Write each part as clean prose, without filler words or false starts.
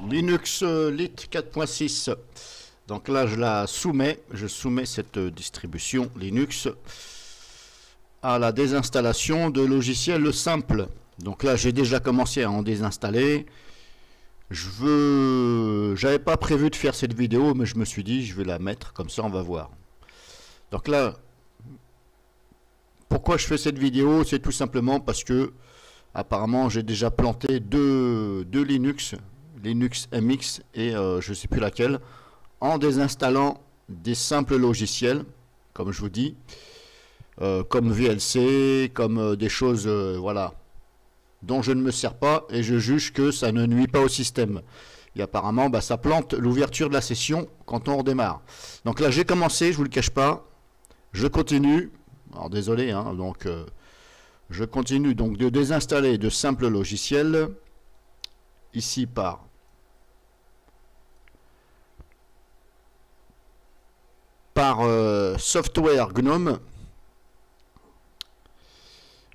Linux Lit 4.6. Donc là, je soumets cette distribution Linux à la désinstallation de logiciels simples. Donc là, j'ai déjà commencé à en désinstaller. J'avais pas prévu de faire cette vidéo, mais je me suis dit, je vais la mettre, comme ça on va voir. Donc là, pourquoi je fais cette vidéo? C'est tout simplement parce que apparemment j'ai déjà planté deux Linux MX et je sais plus laquelle, en désinstallant des simples logiciels, comme je vous dis, comme VLC, comme des choses, voilà, dont je ne me sers pas, et je juge que ça ne nuit pas au système. Et apparemment, ça plante l'ouverture de la session quand on redémarre. Donc là, j'ai commencé, je vous le cache pas, je continue. Alors désolé, hein, donc je continue donc de désinstaller de simples logiciels ici par software GNOME.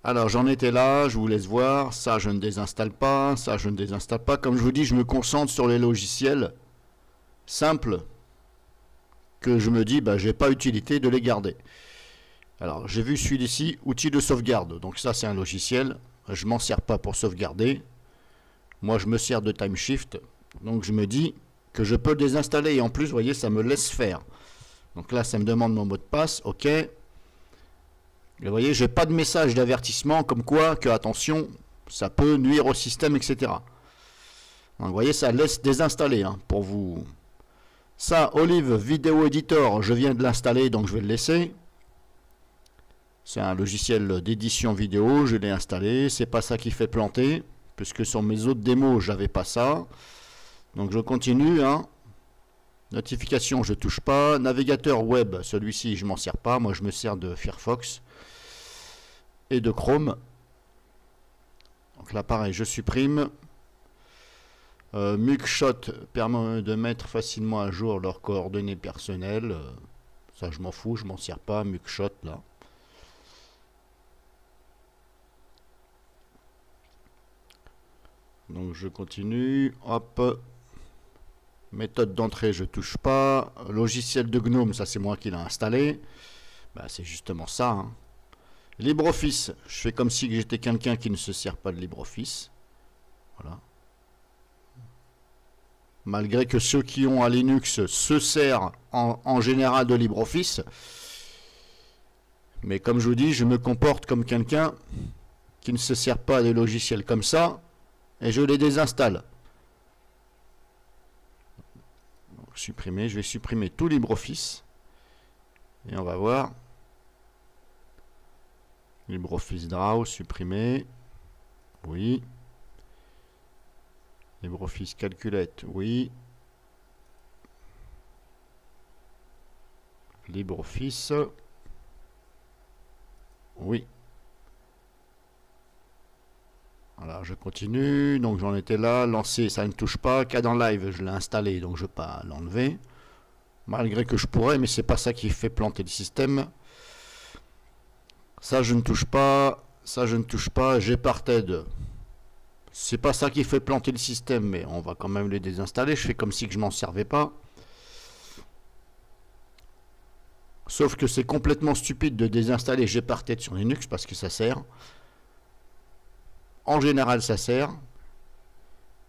Alors j'en étais là, je vous laisse voir, ça je ne désinstalle pas, ça je ne désinstalle pas. Comme je vous dis, je me concentre sur les logiciels simples que je me dis, j'ai pas utilité de les garder. Alors j'ai vu celui-ci, outil de sauvegarde. Donc ça c'est un logiciel, je m'en sers pas pour sauvegarder. Moi je me sers de Timeshift, donc je me dis que je peux le désinstaller et en plus, vous voyez, ça me laisse faire. Donc là ça me demande mon mot de passe, ok. Et vous voyez, j'ai pas de message d'avertissement comme quoi que attention, ça peut nuire au système, etc. Donc, vous voyez, ça laisse désinstaller hein, pour vous. Ça, Olive Video Editor, je viens de l'installer, donc je vais le laisser. C'est un logiciel d'édition vidéo, je l'ai installé. C'est pas ça qui fait planter, puisque sur mes autres démos, j'avais pas ça. Donc je continue. Hein. Notification, je touche pas. Navigateur web, celui-ci, je m'en sers pas. Moi, je me sers de Firefox et de Chrome. Donc là, pareil, je supprime. Mugshot permet de mettre facilement à jour leurs coordonnées personnelles. Ça, je m'en fous, je m'en sers pas. Mugshot, là. Donc, je continue. Hop. Méthode d'entrée, je touche pas. Logiciel de GNOME, ça, c'est moi qui l'ai installé. C'est justement ça. Hein. LibreOffice, je fais comme si j'étais quelqu'un qui ne se sert pas de LibreOffice. Voilà. Malgré que ceux qui ont un Linux se servent en général de LibreOffice. Mais comme je vous dis, je me comporte comme quelqu'un qui ne se sert pas des logiciels comme ça. Et je les désinstalle. Donc, supprimer, je vais supprimer tout LibreOffice. Et on va voir. LibreOffice Draw, supprimer. Oui. LibreOffice Calculate, oui. LibreOffice. Oui. Voilà, je continue. Donc j'en étais là. Lancer, ça ne touche pas. Cadre en live, je l'ai installé, donc je ne vais pas l'enlever. Malgré que je pourrais, mais c'est pas ça qui fait planter le système. Ça, je ne touche pas. Ça, je ne touche pas. Gparted. C'est pas ça qui fait planter le système, mais on va quand même les désinstaller. Je fais comme si je m'en servais pas. Sauf que c'est complètement stupide de désinstaller Gparted sur Linux parce que ça sert. En général, ça sert.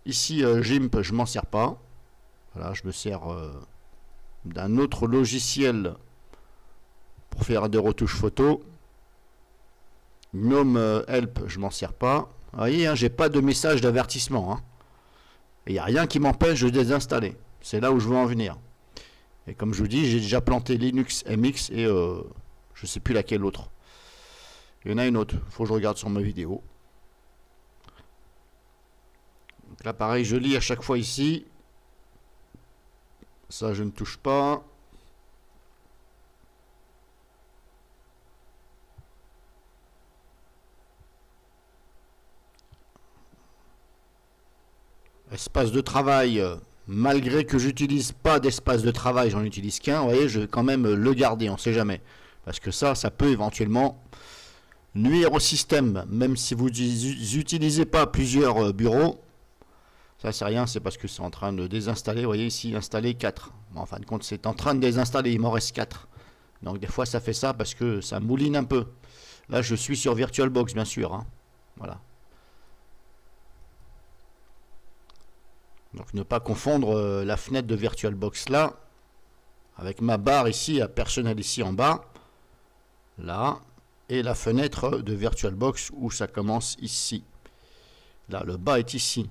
Ici, GIMP, je m'en sers pas. Voilà, je me sers d'un autre logiciel pour faire des retouches photos. GNOME Help, je m'en sers pas. Vous voyez, hein, j'ai pas de message d'avertissement. Hein. Il n'y a rien qui m'empêche de désinstaller. C'est là où je veux en venir. Et comme je vous dis, j'ai déjà planté Linux MX et je sais plus laquelle autre. Il y en a une autre. Il faut que je regarde sur ma vidéo. Donc là, pareil, je lis à chaque fois ici. Ça, je ne touche pas. Espace de travail, malgré que j'utilise pas d'espace de travail, j'en utilise qu'un, vous voyez, je vais quand même le garder, on ne sait jamais. Parce que ça peut éventuellement nuire au système, même si vous n'utilisez pas plusieurs bureaux. Ça, c'est rien, c'est parce que c'est en train de désinstaller. Vous voyez ici, installer 4. Bon, en fin de compte, c'est en train de désinstaller. Il m'en reste 4. Donc, des fois, ça fait ça parce que ça mouline un peu. Là, je suis sur VirtualBox, bien sûr. Hein. Voilà. Donc, ne pas confondre la fenêtre de VirtualBox là, avec ma barre ici, à personnel ici en bas. Là. Et la fenêtre de VirtualBox où ça commence ici. Là, le bas est ici.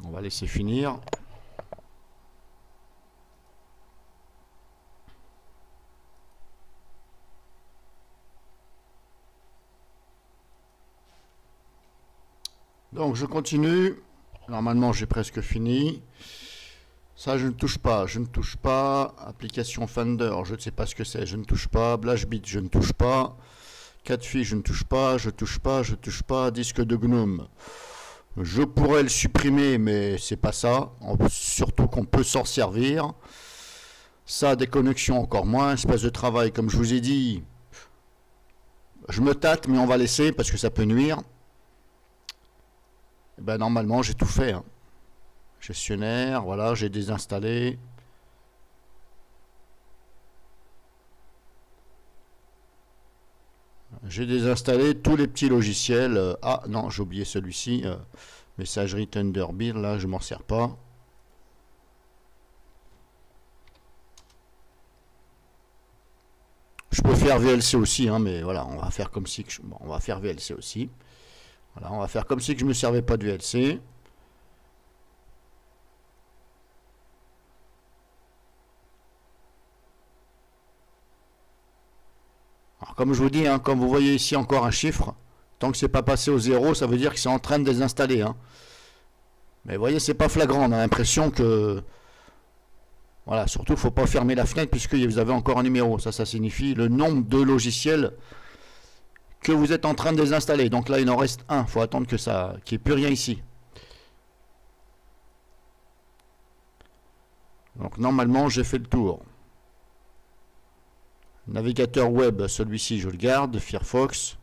On va laisser finir. Donc je continue. Normalement j'ai presque fini. Ça je ne touche pas. Je ne touche pas. Application Finder, je ne sais pas ce que c'est. Je ne touche pas. BlashBit, je ne touche pas. Catfi, je ne touche pas. Je touche pas. Je touche pas. Disque de Gnome. Je pourrais le supprimer, mais c'est pas ça. Surtout qu'on peut s'en servir. Ça, des connexions encore moins. Espace de travail, comme je vous ai dit. Je me tâte, mais on va laisser parce que ça peut nuire. Et ben, normalement, j'ai tout fait. Hein. Gestionnaire, voilà, j'ai désinstallé. J'ai désinstallé tous les petits logiciels. Ah non, j'ai oublié celui-ci. Messagerie Thunderbird, là, je m'en sers pas. Je peux faire VLC aussi, hein, mais voilà, on va faire comme si... Bon, on va faire VLC aussi. Voilà, on va faire comme si que je ne me servais pas de VLC. Alors, comme je vous dis, hein, comme vous voyez ici encore un chiffre, tant que c'est pas passé au 0, ça veut dire que c'est en train de désinstaller. Hein. Mais vous voyez, c'est pas flagrant, on a l'impression que... Voilà, surtout, il ne faut pas fermer la fenêtre puisque vous avez encore un numéro. Ça signifie le nombre de logiciels que vous êtes en train de désinstaller. Donc là, il en reste un. Il faut attendre que ça, qu'il n'y ait plus rien ici. Donc normalement, j'ai fait le tour. Navigateur web, celui-ci, je le garde. Firefox.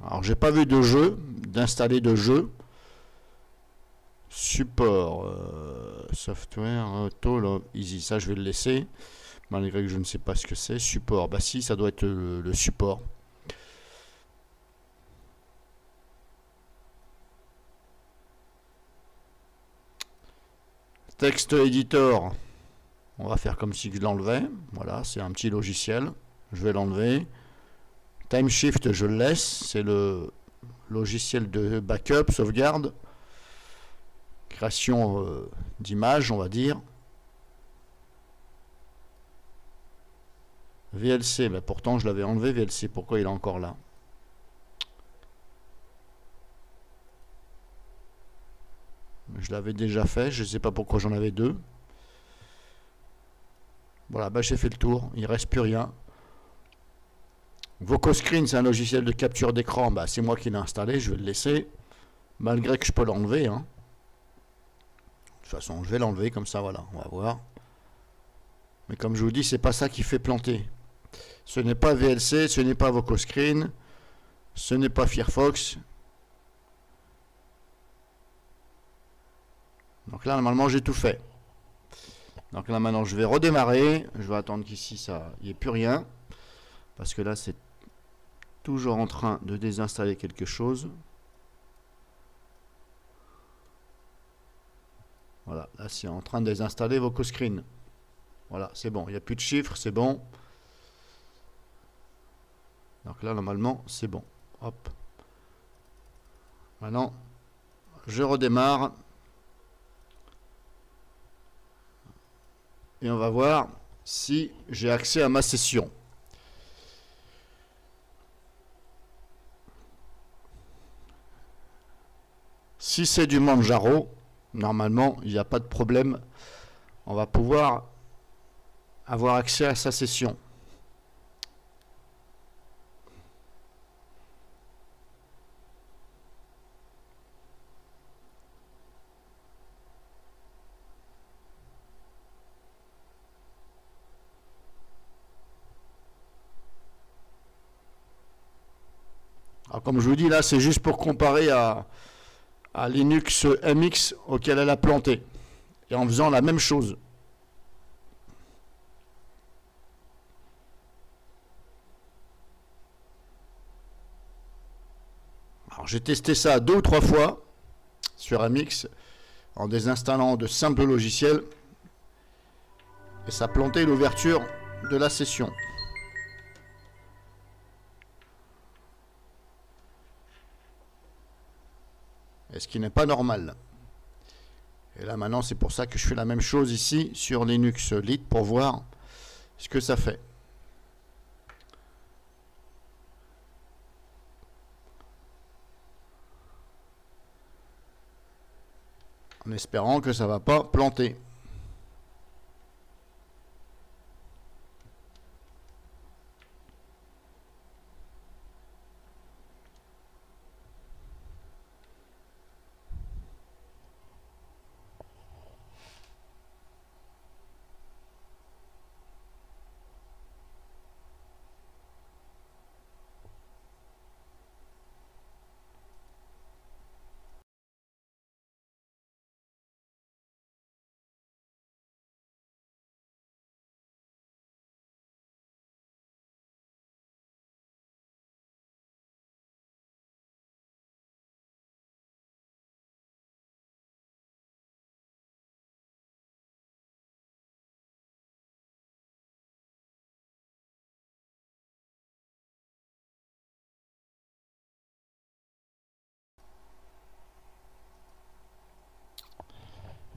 Alors, j'ai pas vu de jeu, d'installer de jeu. Support, software, auto, easy. Ça, je vais le laisser. Malgré que je ne sais pas ce que c'est. Support, bah si, ça doit être le support. Text editor, on va faire comme si je l'enlevais. Voilà, c'est un petit logiciel. Je vais l'enlever. Timeshift, je le laisse. C'est le logiciel de backup, sauvegarde. Création d'images, on va dire. VLC, mais pourtant je l'avais enlevé VLC, pourquoi il est encore là? Je l'avais déjà fait, je ne sais pas pourquoi j'en avais deux. Voilà, bah j'ai fait le tour, il ne reste plus rien. VocoScreen, c'est un logiciel de capture d'écran, bah c'est moi qui l'ai installé, je vais le laisser. Malgré que je peux l'enlever. Hein. De toute façon, je vais l'enlever comme ça, voilà, on va voir. Mais comme je vous dis, c'est pas ça qui fait planter. Ce n'est pas VLC, ce n'est pas VocoScreen, ce n'est pas Firefox. Donc là, normalement, j'ai tout fait. Donc là, maintenant, je vais redémarrer. Je vais attendre qu'ici, ça, il n'y ait plus rien. Parce que là, c'est toujours en train de désinstaller quelque chose. Voilà, là, c'est en train de désinstaller VocoScreen. Voilà, c'est bon. Il n'y a plus de chiffres, c'est bon. Donc là, normalement, c'est bon. Hop. Maintenant, je redémarre. Et on va voir si j'ai accès à ma session. Si c'est du Manjaro, normalement, il n'y a pas de problème. On va pouvoir avoir accès à sa session. Alors, comme je vous dis, là, c'est juste pour comparer à Linux MX auquel elle a planté. Et en faisant la même chose. Alors, j'ai testé ça 2 ou 3 fois sur MX en désinstallant de simples logiciels. Et ça plantait l'ouverture de la session. Et ce qui n'est pas normal. Et là maintenant c'est pour ça que je fais la même chose ici sur Linux Lite pour voir ce que ça fait. En espérant que ça ne va pas planter.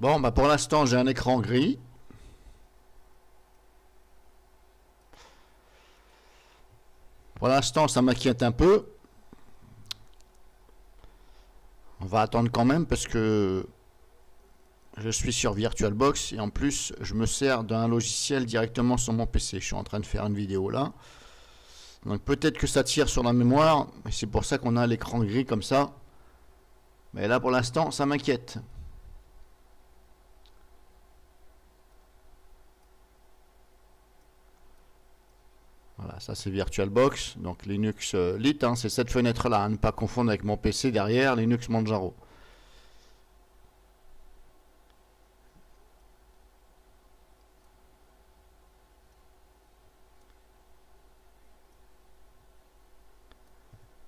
Bon, bah pour l'instant j'ai un écran gris. Pour l'instant ça m'inquiète un peu. On va attendre quand même parce que je suis sur VirtualBox et en plus je me sers d'un logiciel directement sur mon PC. Je suis en train de faire une vidéo là. Donc peut-être que ça tire sur la mémoire. Et c'est pour ça qu'on a l'écran gris comme ça. Mais là pour l'instant ça m'inquiète. Voilà, ça c'est VirtualBox, donc Linux Lite, hein, c'est cette fenêtre-là, à ne pas confondre avec mon PC derrière, Linux Manjaro.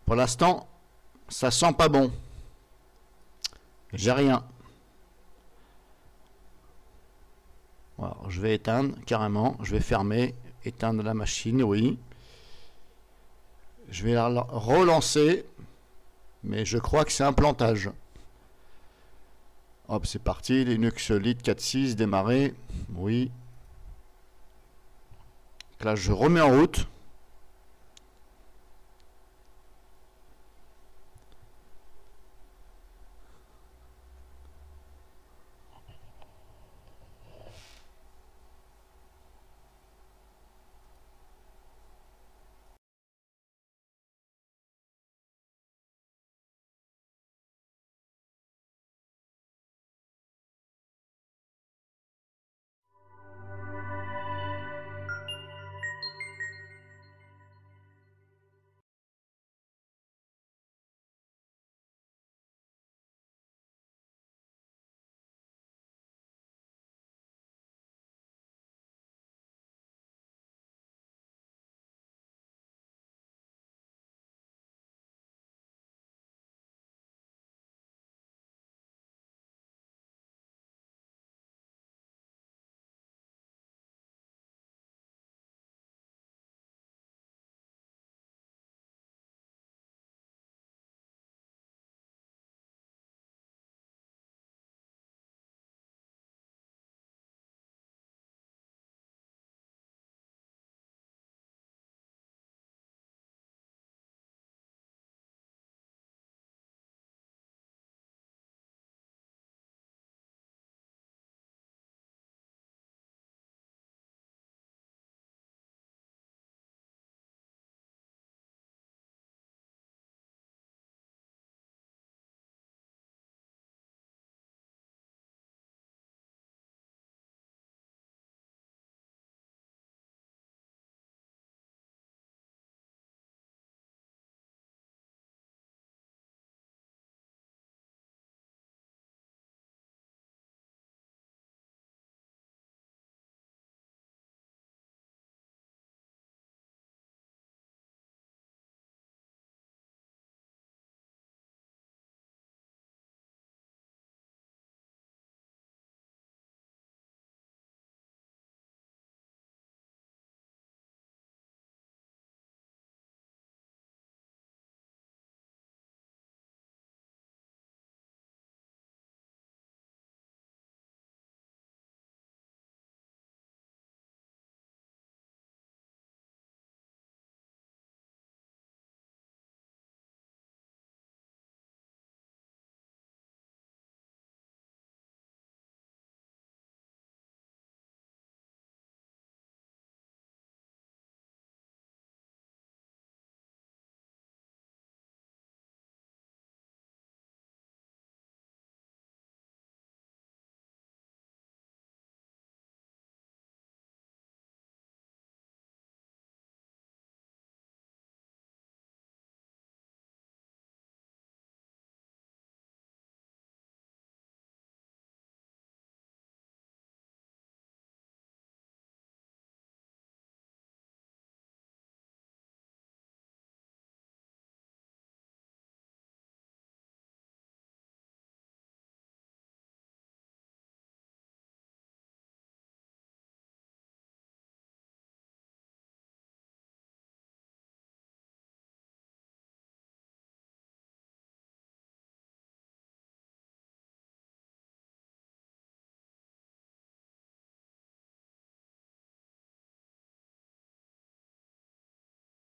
Pour l'instant, ça sent pas bon. J'ai rien. Voilà, je vais éteindre carrément, je vais fermer, éteindre la machine, oui. Je vais la relancer, mais je crois que c'est un plantage. Hop, c'est parti, Linux Lite 4.6, démarrer, oui. Là, je remets en route.